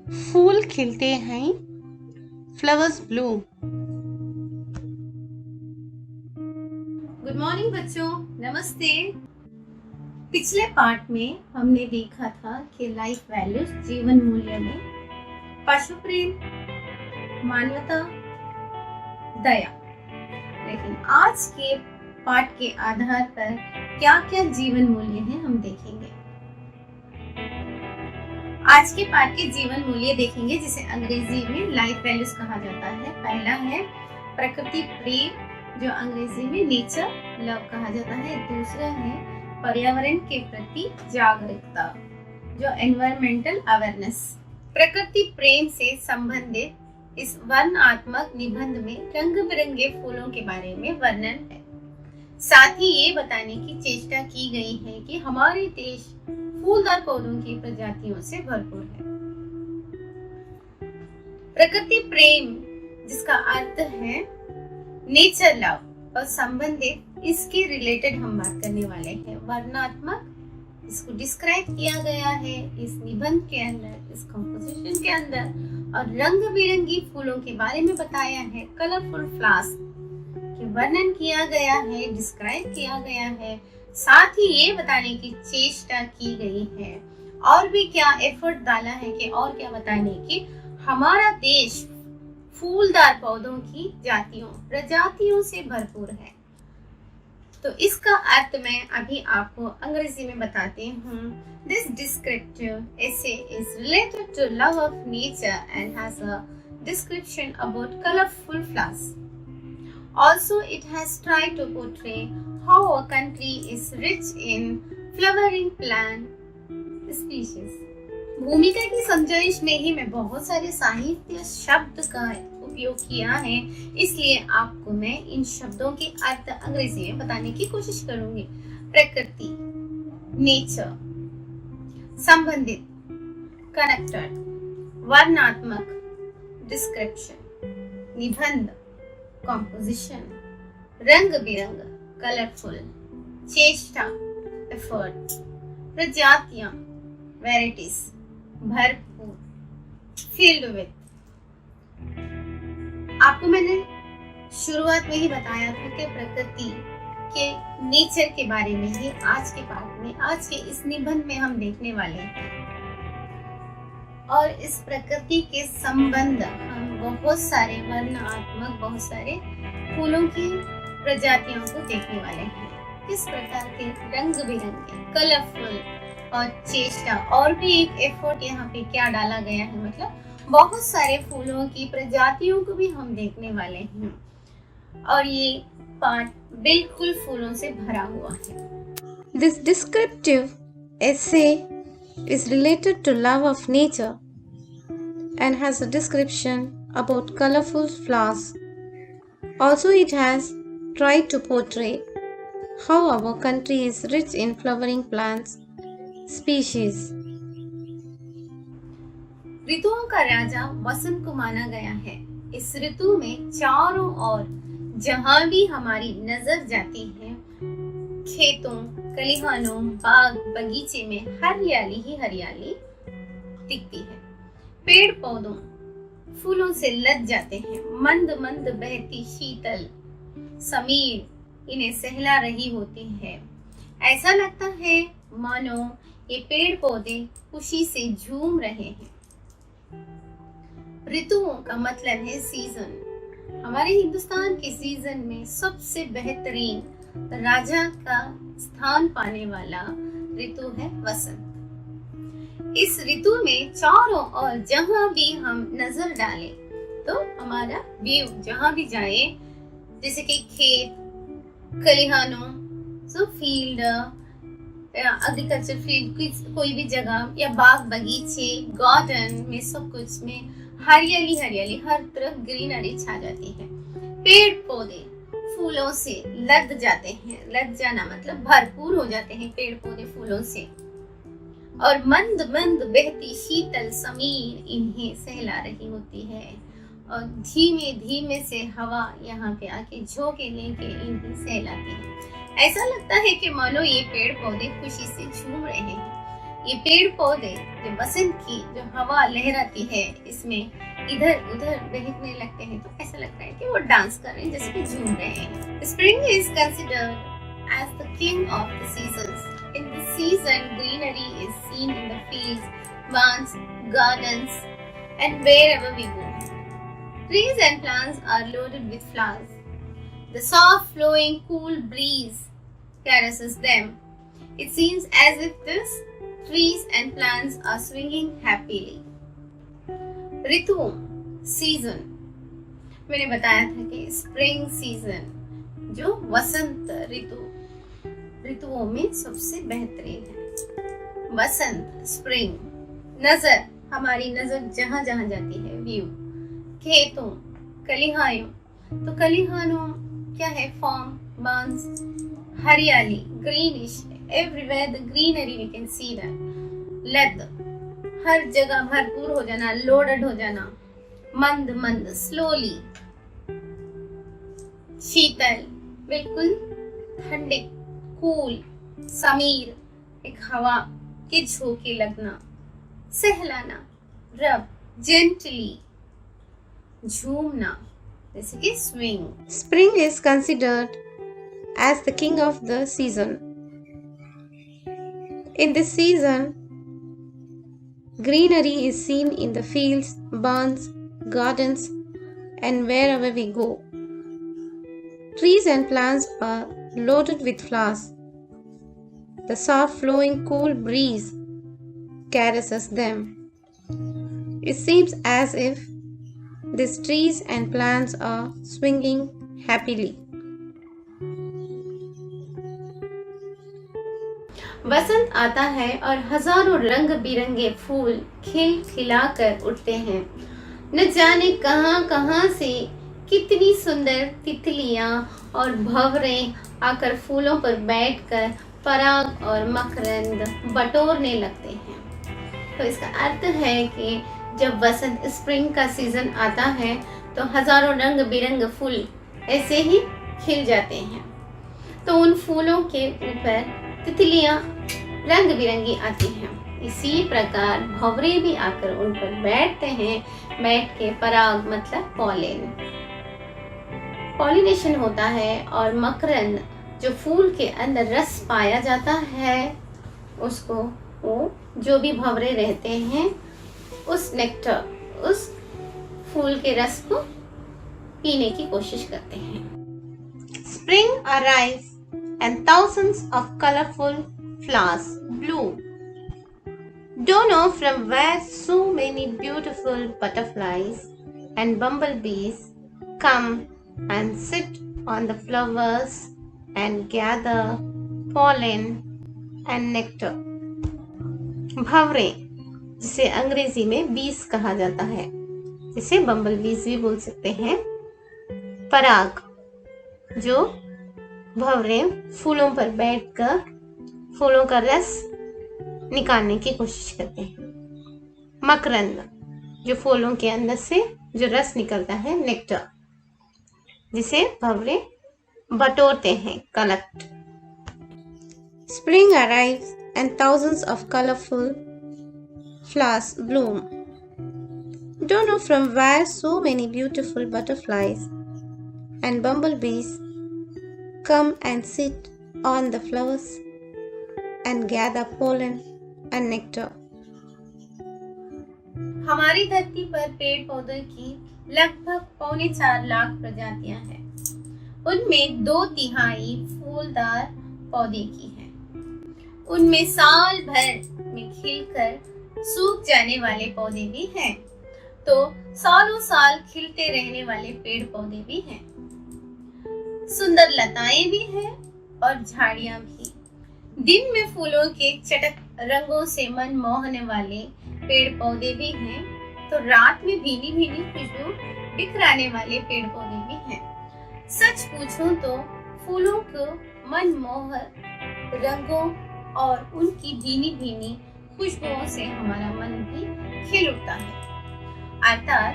फूल खिलते हैं, flowers Bloom. Good morning बच्चों, नमस्ते। पिछले पार्ट में हमने देखा था कि लाइफ वैल्यूज जीवन मूल्य में पशु प्रेम, मानवता, दया। लेकिन आज के पाठ के आधार पर क्या क्या जीवन मूल्य हैं हम देखेंगे। आज के पाठ के जीवन मूल्य देखेंगे जिसे अंग्रेजी में लाइफ वैल्यूज कहा जाता है। पहला है प्रकृति प्रेम, जो अंग्रेजी में नेचर लव कहा जाता है। दूसरा है पर्यावरण के प्रति जागरूकता, जो एनवायरमेंटल अवेयरनेस। प्रकृति प्रेम से संबंधित इस वर्णनात्मक निबंध में रंग बिरंगे फूलों के बारे में वर्णन है। साथ ही ये बताने की चेष्टा की गई है कि हमारे देश फूलदार पौधों की प्रजातियों से भरपूर है। प्रकृति प्रेम, जिसका अर्थ है नेचर लव और संबंधित इसके रिलेटेड हम बात करने वाले हैं। वर्णनात्मक, इसको डिस्क्राइब किया गया है इस निबंध के अंदर, इस कंपोजिशन के अंदर। और रंग बिरंगी फूलों के बारे में बताया है, कलरफुल फ्लावर्स के वर्णन किया गया है, डिस्क्राइब किया गया है। साथ ही ये बताने की चेष्टा की गई है और भी क्या एफर्ट डाला है कि और क्या बताने की हमारा देश फूलदार पौधों की प्रजातियों से भरपूर है। तो इसका अर्थ मैं अभी आपको अंग्रेजी में बताती हूँ। This descriptive essay is related to love of nature and has a description about colorful flowers. Also, it has tried to portray how our country is rich in flowering plant species. भूमिका की समझाइश में ही मैं बहुत सारे साहित्य शब्द का उपयोग किया है, इसलिए आपको मैं इन शब्दों के अर्थ अंग्रेजी में बताने की कोशिश करूंगी। प्रकृति, नेचर, संबंधित, कनेक्टेड, वर्णनात्मक, डिस्क्रिप्शन, निबंध, कॉम्पोजिशन, रंग बिरंग, कलरफुल, चेष्टा, एफर्ट, प्रजातियां, वेराइटीज, भरपूर, फील्ड विथ। आपको मैंने शुरुआत में ही बताया था कि प्रकृति के नेचर के बारे में ही आज के पाठ में, आज के इस निबंध में हम देखने वाले हैं। और इस प्रकृति के संबंध हम बहुत सारे वर्णनात्मक, बहुत सारे फूलों की प्रजातियों को देखने वाले हैं। किस प्रकार के रंग बिरंगे, कलरफुल और चेष्टा, और भी एक एफर्ट यहाँ पे क्या डाला गया है, मतलब बहुत सारे फूलों की प्रजातियों को भी हम देखने वाले हैं। और ये पाठ बिल्कुल फूलों से भरा हुआ है। This descriptive essay is related to love of nature and has a description about colorful flowers. Also, it has tried to portray how our country is rich in flowering plants species. ऋतुओं का राजा वसंत को माना गया है। इस ऋतु में चारों ओर जहां भी हमारी नजर जाती है, खेतों, खलिहानों, बाग बगीचे में हरियाली ही हरियाली दिखती है। पेड़ पौधों फूलों से लद जाते हैं। मंद मंद बहती शीतल समीर इन्हें सहला रही होती है। ऐसा लगता है मानो ये पेड़ पौधे खुशी से झूम रहे हैं। ऋतुओं का मतलब है सीजन। हमारे हिंदुस्तान के सीजन में सबसे बेहतरीन राजा का स्थान पाने वाला ऋतु है वसंत। इस ऋतु में चारों ओर जहां भी हम नजर डालें तो हमारा व्यू जहां भी जाए, जैसे कि खेत, खलिहानों, फील्ड, एग्रीकल्चर फील्ड, कोई भी जगह या बाग बगीचे, गार्डन में सब कुछ में हरियाली हरियाली, हर तरफ ग्रीनरी छा जाती है। पेड़ पौधे फूलों से लद जाते हैं। लद जाना मतलब भरपूर हो जाते हैं पेड़ पौधे फूलों से। और मंद मंद बहती शीतल समीर इन्हें सहला रही होती है। और धीमे धीमे से हवा यहाँ पे आके झोंके लेके इन्हें सहलाती है। ऐसा लगता है कि मानो ये पेड़ पौधे खुशी से झूम रहे हैं। ये पेड़ पौधे जो बसंत की जो हवा लहराती है इसमें इधर उधर बहकने लगते हैं तो ऐसा लगता है कि वो डांस कर रहे हैं, जैसे कि झूम रहे हैं। Spring is considered as the king of the seasons. In this season greenery is seen in the fields, barns, gardens and wherever we go. Trees and plants are loaded with flowers. The soft flowing cool breeze caresses them. It seems as if these trees and plants are swinging happily. ऋतुओं, season, मैंने बताया था कि spring season जो वसंत ऋतुओं में सबसे बेहतरीन है। वसंत, स्प्रिंग, नजर, हमारी नजर जहां जहां जाती है, व्यू, खेतों, खलिहानों, तो खलिहानों क्या है, फॉर्म, बांस, हरियाली, greenish, everywhere the greenery we can see that. लेद, हर जगह भरपूर हो जाना, लोडेड हो जाना। मंद मंद, स्लोली। शीतल, बिल्कुल ठंडे, कूल, समीर, एक हवा के झोंके लगना। सहलाना, रब, जेंटली, झूमना, जैसे कि swing. Spring is considered as the king of the season. In this season, greenery is seen in the fields, barns, gardens, and wherever we go. Trees and plants are loaded with flowers. The soft flowing cool breeze caresses them. It seems as if these trees and plants are swinging happily. वसंत आता है और हजारों रंग बिरंगे फूल खिल खिलाकर उठते हैं। न जाने कहां कहां से कितनी सुंदर तितलियां और भंवरे आकर फूलों पर बैठकर पराग और मकरंद बटोरने लगते हैं। तो इसका अर्थ है कि जब वसंत, स्प्रिंग का सीजन आता है तो हजारों रंग बिरंग फूल ऐसे ही खिल जाते हैं। तो उन फूलों के ऊपर तितलियां रंग बिरंगी आती हैं। इसी प्रकार भंवरे भी आकर उन पर बैठते हैं। बैठ के पराग मतलब पॉलिनेशन होता है और मकरंद जो फूल के अंदर रस पाया जाता है उसको वो जो भी भंवरे रहते हैं उस नेक्टर, उस फूल के रस को पीने की कोशिश करते हैं। Spring arrives and thousands of colorful flowers bloom. Don't know from where so many beautiful butterflies and bumblebees come and sit on the flowers and gather pollen and nectar. भंवरे, जिसे अंग्रेजी में बीज कहा जाता है, जिसे बम्बल बीज भी बोल सकते हैं। पराग, जो भंवरे फूलों पर बैठकर फूलों का रस निकालने की कोशिश करते हैं। मकरंद, जो फूलों के अंदर से जो रस निकलता है, नेक्टर, जिसे भंवरे बटोरते हैं, collect. Spring arrives and thousands of colorful flowers bloom. Don't know from where so many beautiful butterflies and bumblebees come and sit on the flowers and gather pollen and nectar. हमारी धरती पर पेड़ पौधों की लगभग 4.25 लाख प्रजातियां हैं। उनमें 2/3 फूलदार पौधे की हैं। उनमें साल भर में खिलकर सूख जाने वाले पौधे भी हैं, तो सालों साल खिलते रहने वाले पेड़ पौधे भी हैं। सुंदर लताएं भी हैं और झाड़ियां भी। दिन में फूलों के चटक रंगों से मन मोहने वाले पेड़ पौधे भी हैं, तो रात में भीनी भीनी खुशबू बिखराने वाले पेड़ पौधे भी हैं। सच पूछूं तो फूलों को मनमोहक रंगों और उनकी भीनी भीनी खुशबुओं से हमारा मन भी खिल उठता है। अर्थात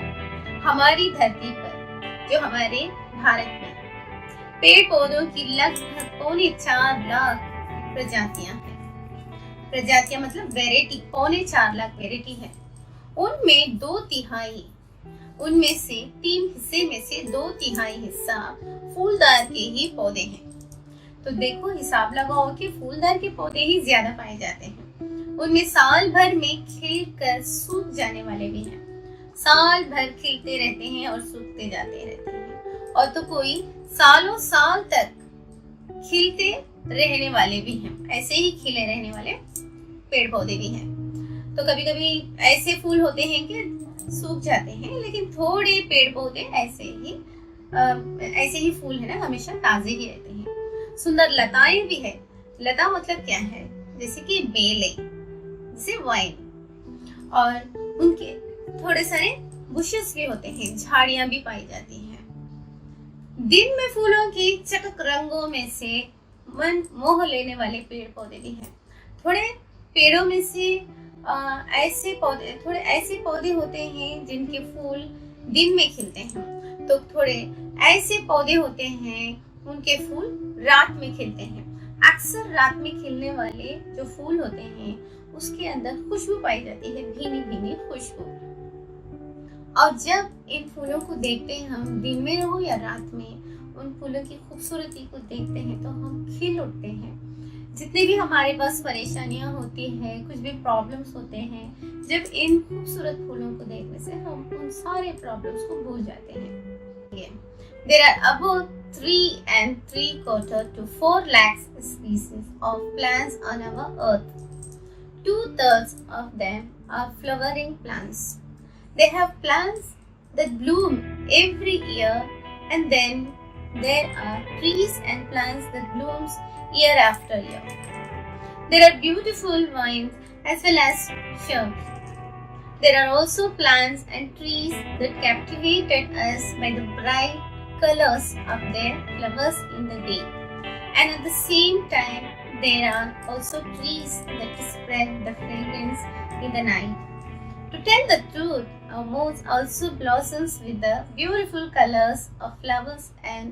हमारी धरती पर, जो हमारे भारत में पेड़ पौधों की लगभग 4.25 लाख प्रजातियां हैं। प्रजातियां मतलब वेराइटी, 4.25 लाख वेराइटी है। उनमें 2/3, उनमें से 3 हिस्से में से 2/3 हिस्सा फूलदार के ही पौधे हैं। तो देखो हिसाब लगाओ कि फूलदार के पौधे ही ज्यादा पाए जाते हैं। उनमें साल भर में खिलकर सूख जाने वाले भी हैं। साल भर खिलते रहते हैं और सूखते जाते रहते हैं। और तो कोई सालों साल तक खिलते रहने वाले भी हैं, ऐसे ही खिले रहने वाले पेड़ पौधे भी हैं। तो कभी कभी ऐसे फूल होते हैं कि सूख जाते हैं, लेकिन थोड़े पेड़ पौधे ऐसे ही फूल है ना, हमेशा ताजे ही रहते हैं। सुंदर लताएं भी है। लता मतलब क्या है, जैसे कि बेलें, जैसे वाइन, और उनके थोड़े सारे बुशेस भी होते हैं, झाड़ियां भी पाई जाती हैं। दिन में फूलों की चटक रंगों में से मन मोह लेने वाले पेड़ पौधे भी हैं। थोड़े पेड़ों में से ऐसे पौधे होते हैं जिनके फूल दिन में खिलते हैं, तो थोड़े ऐसे पौधे होते हैं उनके फूल रात में खिलते हैं। अक्सर रात में खिलने वाले जो फूल होते हैं उसके अंदर खुशबू पाई जाती है, भीनी भीनी खुशबू। और जब इन फूलों को देखते हैं हम, दिन में हो या रात में, उन फूलों की खूबसूरती को देखते हैं तो हम खिल उठते हैं। जितने भी हमारे पास परेशानियां होती हैं, कुछ भी प्रॉब्लम्स होते हैं, जब इन खूबसूरत फूलों को देखने से हम उन सारे प्रॉब्लम्स को भूल जाते हैं। There are about 3.75 to 4 lakhs species of plants on our earth. 2/3 of them are flowering plants. They have plants that bloom every year, and then there are trees and plants that blooms year after year. There are beautiful vines as well as shrubs. There are also plants and trees that captivated us by the bright colors of their flowers in the day. And at the same time, there are also trees that spread the fragrance in the night. To tell the truth, our moons also blossoms with the beautiful colors of flowers and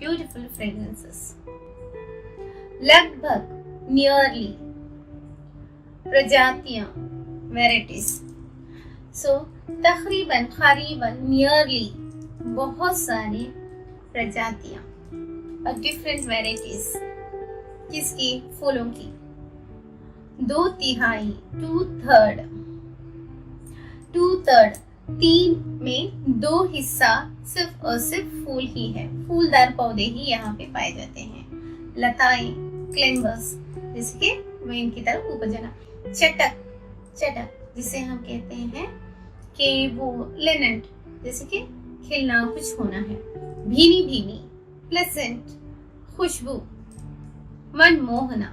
beautiful fragrances. लगभग, nearly, प्रजातियां, varieties. So, तकरीबन, करीबन, nearly, बहुत सारी प्रजातियां और different varieties किसकी, फूलों की। 2/3, 2/3, 3 में 2 हिस्सा सिर्फ और सिर्फ फूल ही है। फूलदार पौधे ही यहाँ पे पाए जाते हैं। लताएं, क्लेम्बर्स, जैसे कि वेन की तरफ ऊपर जाना। चटक जिसे हम कहते हैं कि वो लेनेंट, जैसे कि खिलना, कुछ होना है। भीनी, प्लेसेंट, खुशबू, मनमोहना।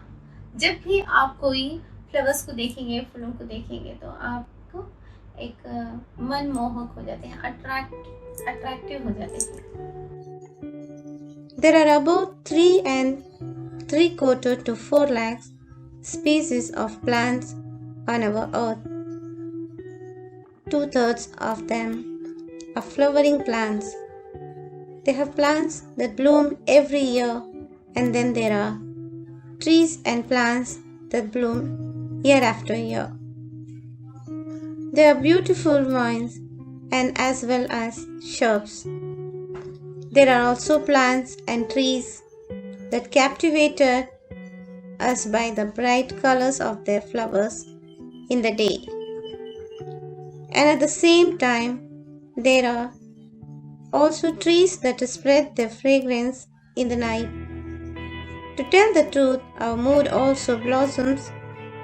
जब भी आप कोई फ्लावर्स को देखेंगे, फूलों को देखेंगे, तो आपको एक मनमोहक हो जाते हैं, अट्रैक्टिव हो जाते हैं। There are about 3.75 to 4 lakhs species of plants on our earth. 2/3 of them are flowering plants. They have plants that bloom every year, and then there are trees and plants that bloom year after year. There are beautiful vines and as well as shrubs. There are also plants and trees that captivated us by the bright colors of their flowers in the day. And at the same time, there are also trees that spread their fragrance in the night. To tell the truth, our mood also blossoms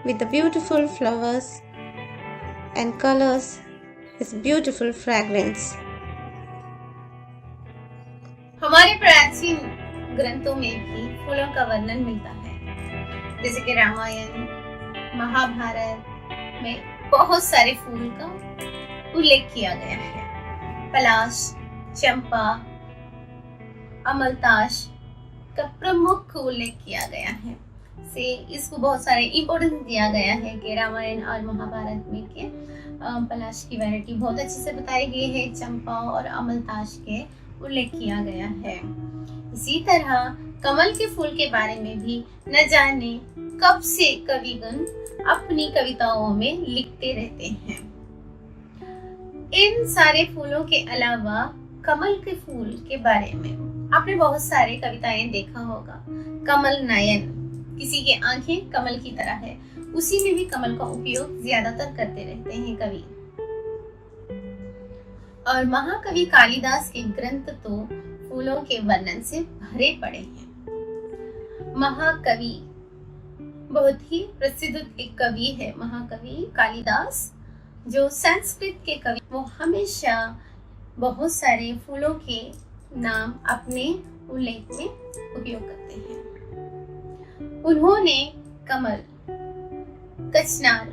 with the beautiful flowers and colors with beautiful fragrance. हमारे प्राचीन ग्रंथों में भी फूलों का वर्णन मिलता है, जैसे कि रामायण, महाभारत में बहुत सारे फूल का उल्लेख किया गया है। पलाश, चंपा, अमलताश का प्रमुख उल्लेख किया गया है। से इसको बहुत सारे इम्पोर्टेंस दिया गया है कि रामायण और महाभारत में के पलाश की वैरायटी बहुत अच्छे से बताई गई है। चंपा और अमलताश के उल्लेख किया गया है। इसी तरह कमल के फूल के बारे में भी न जाने कब से कविगण अपनी कविताओं में लिखते रहते हैं। इन सारे फूलों के अलावा कमल के फूल के बारे में आपने बहुत सारे कविताएं देखा होगा। कमल नयन, किसी की आंखें कमल की तरह है, उसी में भी कमल का उपयोग ज्यादातर करते रहते हैं कवि। और महाकवि कालिदास के ग्रंथ तो फूलों के वर्णन से भरे पड़े हैं। महाकवि बहुत ही प्रसिद्ध एक कवि है महाकवि कालिदास, जो संस्कृत के कवि, वो हमेशा बहुत सारे फूलों के नाम अपने उल्लेख में उपयोग करते हैं। उन्होंने कमल, कचनार,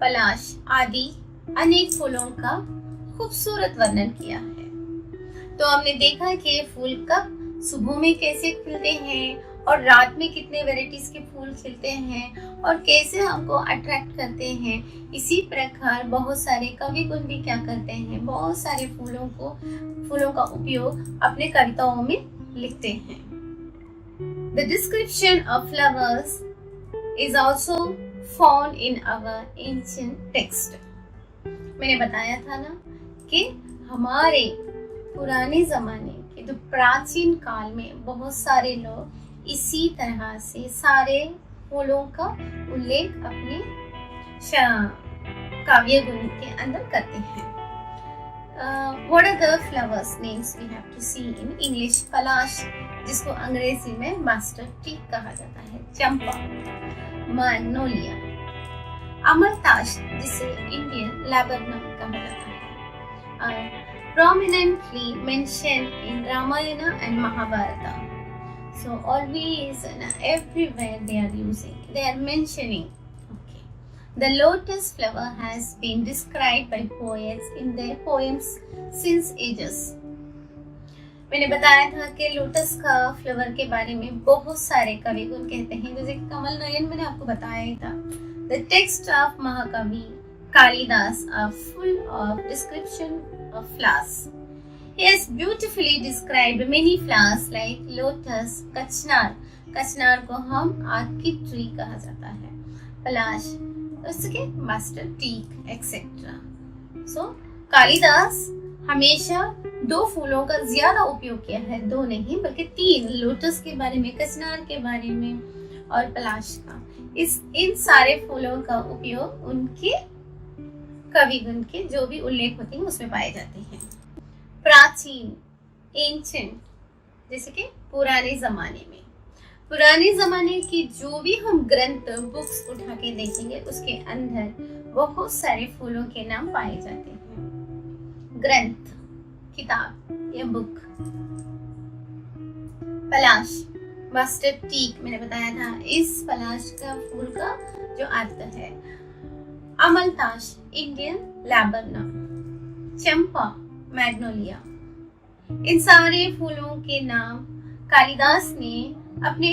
पलाश आदि अनेक फूलों का खूबसूरत वर्णन किया है। तो हमने देखा कि फूल कब सुबह में कैसे खिलते हैं और रात में कितने वैरायटीज के फूल खिलते हैं और कैसे हमको अट्रैक्ट करते हैं। इसी प्रकार बहुत सारे कवि गुण भी क्या करते हैं, बहुत सारे फूलों का उपयोग अपने कविताओं में लिखते हैं। The description of flowers is also found in our ancient text. मैंने बताया था ना कि हमारे पुराने जमाने के जो प्राचीन काल में बहुत सारे लोग इसी तरह से सारे फूलों का उल्लेख अपने काव्य गुण के अंदर करते हैं। What are the flowers names we have to see in English? पलाश, जिसको अंग्रेजी में मास्टर टीक कहा जाता है, चंपा, मैग्नोलिया, अमरताश, जिसे इंडियन लैबरनम कहा जाता है, prominently mentioned in Ramayana and Mahabharata. So always and everywhere they are mentioning. Okay. The lotus flower has been described by poets in their poems since ages. मैंने बताया था कि लोटस का फ्लावर के बारे में बहुत सारे कवि गुण कहते हैं, जैसे कि कमल नयन मैंने आपको बताया ही था। The text of Mahakavi Kalidas are full of description of flowers. He has beautifully described many flowers like lotus, कचनार, कचनार को हम आर्किड ट्री कहा जाता है, पलाश, उसके मास्टर टीक एक्सेट्रा। सो कालिदास हमेशा दो फूलों का ज्यादा उपयोग किया है, दो नहीं बल्कि तीन, लोटस के बारे में, कचनार के बारे में और पलाश का। इन सारे फूलों का उपयोग उनके कवि गुण के जो भी उल्लेख होते हैं उसमें पाए जाते हैं। प्राचीन, एंशिएंट, जैसे कि पुराने जमाने की जो भी हम ग्रंथ बुक्स उठा के देखेंगे उसके अंदर बहुत सारे फूलों के नाम पाए जाते हैं। ग्रंथ, किताब या बुक। पलाश, मास्टर टीक मैंने बताया था, इस पलाश का फूल का जो अर्थ है। अमलताश, इंडियन लैबरनम। चंपा, मैग्नोलिया। इन सारे फूलों के नाम कालिदास ने अपने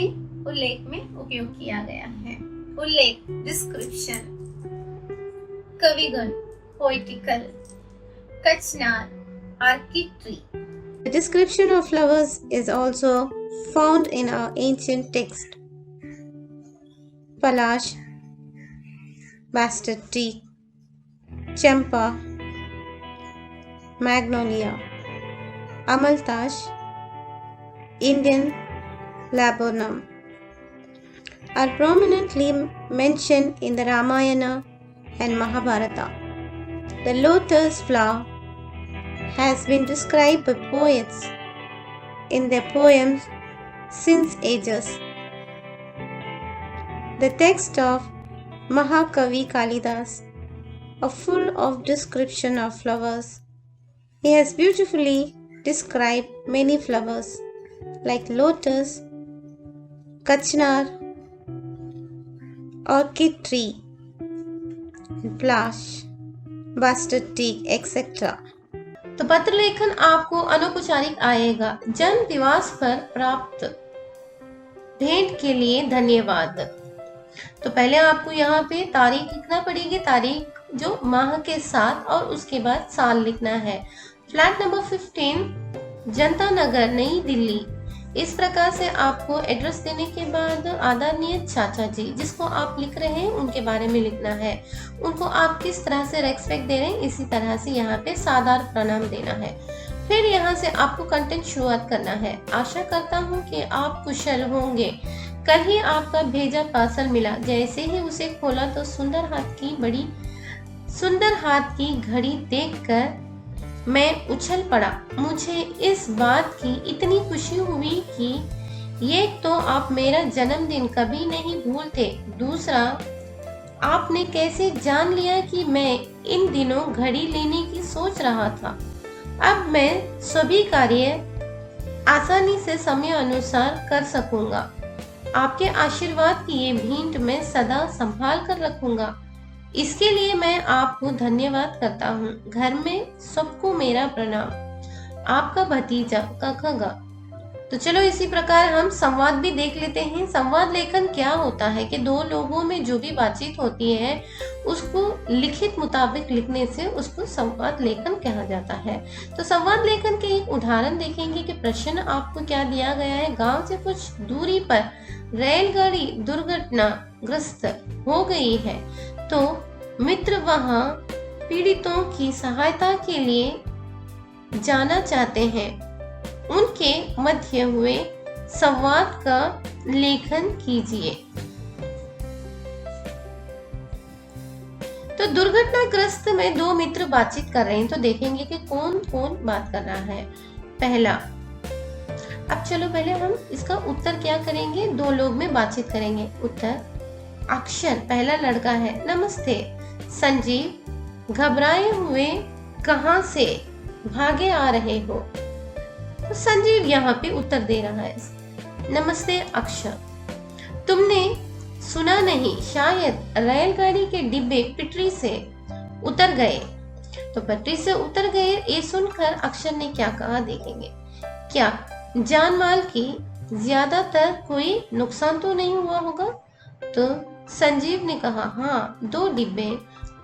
उल्लेख में उपयोग किया गया है। उल्लेख, डिस्क्रिप्शन, कविगण, पोएटिकल, कचनार, orchid tree. The description of flowers is also found in our ancient text. Palash, bastard teak, champa, magnolia, amaltash, Indian laburnum are prominently mentioned in the Ramayana and Mahabharata. The lotus flower has been described by poets in their poems since ages. The text of Mahakavi Kalidas are full of description of flowers. He has beautifully described many flowers like lotus, kachnar, orchid tree, palash, bastard teak, etc. तो पत्र लेखन आपको अनौपचारिक आएगा। जन्म दिवस पर प्राप्त भेंट के लिए धन्यवाद। तो पहले आपको यहाँ पे तारीख लिखना पड़ेगी, तारीख जो माह के साथ, और उसके बाद साल लिखना है। फ्लैट नंबर 15, जनता नगर, नई दिल्ली। इस प्रकार से आपको एड्रेस देने के बाद आदरणीय चाचा जी जिसको आप लिख रहे हैं उनके बारे में लिखना है। उनको आप किस तरह से रेस्पेक्ट दे रहे हैं इसी तरह से यहाँ पे सादर प्रणाम देना है। फिर यहाँ से आपको कंटेंट शुरुआत करना है। आशा करता हूँ कि आप कुशल होंगे। कल ही आपका भेजा पार्सल मिला, जैसे ही उसे खोला तो सुंदर हाथ की घड़ी देखकर मैं उछल पड़ा। मुझे इस बात की इतनी खुशी हुई कि ये तो आप मेरा जन्मदिन कभी नहीं भूलते। दूसरा, आपने कैसे जान लिया कि मैं इन दिनों घड़ी लेने की सोच रहा था। अब मैं सभी कार्य आसानी से समय अनुसार कर सकूंगा। आपके आशीर्वाद की ये भेंट मैं सदा संभाल कर रखूंगा। इसके लिए मैं आपको धन्यवाद करता हूँ। घर में सबको मेरा प्रणाम। आपका भतीजा कखगा। तो चलो इसी प्रकार हम संवाद भी देख लेते हैं। संवाद लेखन क्या होता है कि दो लोगों में जो भी बातचीत होती है उसको लिखित मुताबिक लिखने से उसको संवाद लेखन कहा जाता है। तो संवाद लेखन के एक उदाहरण देखेंगे कि प्रश्न आपको क्या दिया गया है। गांव से कुछ दूरी पर रेलगाड़ी दुर्घटनाग्रस्त हो गई है तो मित्र वहां पीड़ितों की सहायता के लिए जाना चाहते हैं। उनके मध्य हुए संवाद का लेखन कीजिए। तो दुर्घटनाग्रस्त में दो मित्र बातचीत कर रहे हैं, तो देखेंगे कि कौन कौन बात कर रहा है। पहला, अब चलो पहले हम इसका उत्तर क्या करेंगे, दो लोग में बातचीत करेंगे। उत्तर, अक्षर पहला लड़का है। नमस्ते संजीव, घबराए हुए कहां से भागे आ रहे हो। तो संजीव यहाँ पे उत्तर दे रहा है। नमस्ते अक्षर, तुमने सुना नहीं, शायद रेलगाड़ी के डिब्बे पटरी से उतर गए। तो पटरी से उतर गए ये सुनकर अक्षर ने क्या कहा देखेंगे। क्या जान माल की ज्यादातर कोई नुकसान तो नहीं हुआ होगा। तो संजीव ने कहा, हाँ, 2 डिब्बे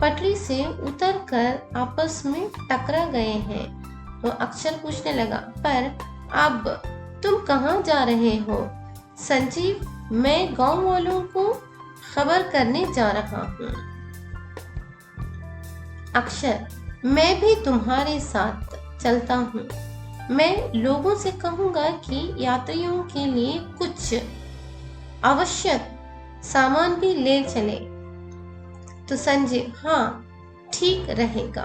पटरी से उतरकर आपस में टकरा गए हैं। तो अक्षर पूछने लगा, पर अब तुम कहाँ जा रहे हो। संजीव, मैं गांव वालों को खबर करने जा रहा हूँ। अक्षर, मैं भी तुम्हारे साथ चलता हूँ। मैं लोगों से कहूँगा कि यात्रियों के लिए कुछ आवश्यक सामान भी ले चले। तो संजीव, हाँ, ठीक रहेगा।